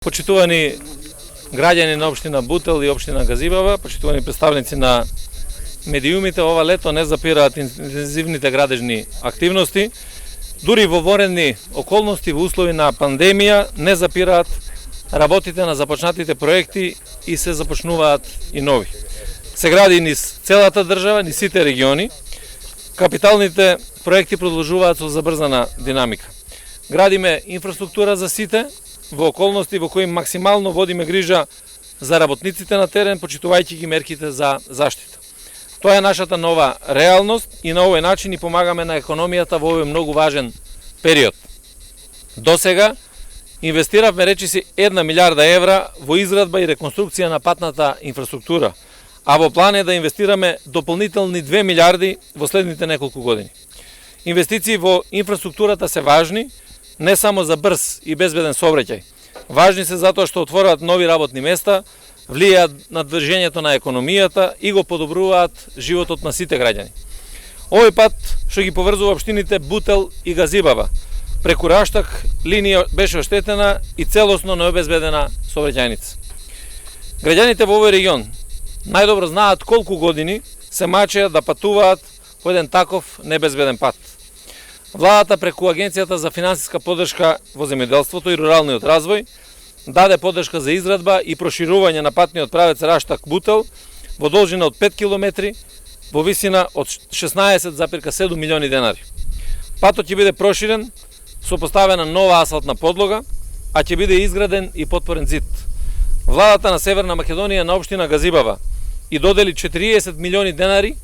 Почитувани граѓани на општина Бутел и општина Газибава, почитувани представници на медиумите, ова лето не запираат интензивните градежни активности. Дури во воредни околности, во услови на пандемија, не запираат работите на започнатите проекти и се започнуваат и нови. Се гради низ целата држава, низ сите региони. Капиталните проекти продолжуваат со забрзана динамика. Градиме инфраструктура за сите, во околности во кои максимално водиме грижа за работниците на терен, почитувајќи ги мерките за заштита. Тоа е нашата нова реалност и на овој начин ни помагаме на економијата во овој многу важен период. До сега инвестиравме речиси 1 милиарда евра во изградба и реконструкција на патната инфраструктура, а во план е да инвестираме дополнителни 2 милиарди во следните неколку години. Инвестиции во инфраструктурата се важни, не само за брз и безбеден сообраќај. Важни се затоа што отворуваат нови работни места, влијаат на движењето на економијата и го подобруваат животот на сите граѓани. Овој пат што ги поврзува општините Бутел и Газибава, преку Раштак линија беше оштетена и целосно необезбедена сообраќајница. Граѓаните во овој регион најдобро знаат колку години се мачеат да патуваат по еден таков небезбеден пат. Владата преку Агенцијата за финансиска поддршка во земјоделството и руралниот развој даде поддршка за изградба и проширување на патниот правец Раштак-Бутел во должина од 5 км во висина од 16,7 милиони денари. Патот ќе биде проширен со поставена нова асфалтна подлога, а ќе биде изграден и потпорен зид. Владата на Северна Македонија на општина Газибава и додели 40 милиони денари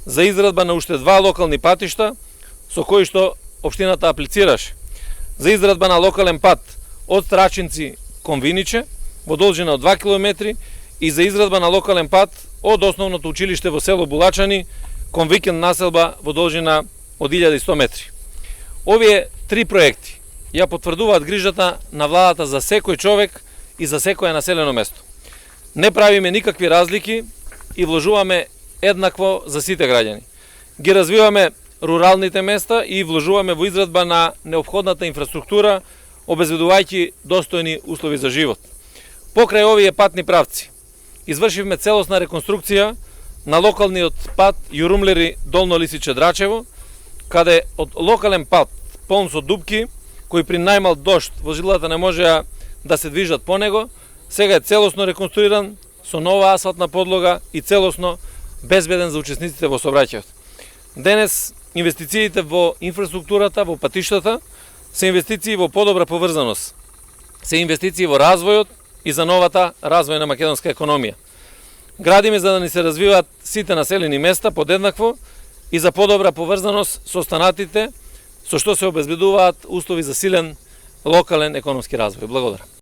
за изградба на уште 2 локални патишта со кои што општината аплицираше за изградба на локален пат од Страчинци кон Виниче во должина од 2 км и за изградба на локален пат од основното училиште во село Булачани кон викенд населба во должина од 1100 метри. Овие три проекти ја потврдуваат грижата на владата за секој човек и за секое населено место. Не правиме никакви разлики и вложуваме еднакво за сите граѓани. Ги развиваме руралните места и вложуваме во изградба на неопходната инфраструктура, обезбедувајќи достојни услови за живот. Покрај овие патни правци извршивме целосна реконструкција на локалниот пат Јурумлери Долно Лисиче Драчево, каде од локален пат полн со дупки, кои при најмал дожд возилата не можеа да се движат по него, сега е целосно реконструиран со нова асфалтна подлога и целосно безбеден за учесниците во сообраќајот. Денес инвестициите во инфраструктурата, во патиштата, се инвестиции во подобра поврзаност, се инвестиции во развојот и за новата развојна македонска економија. Градиме за да ни се развиваат сите населени места подеднакво и за подобра поврзаност со останатите, со што се обезбедуваат услови за силен локален економски развој. Благодарам.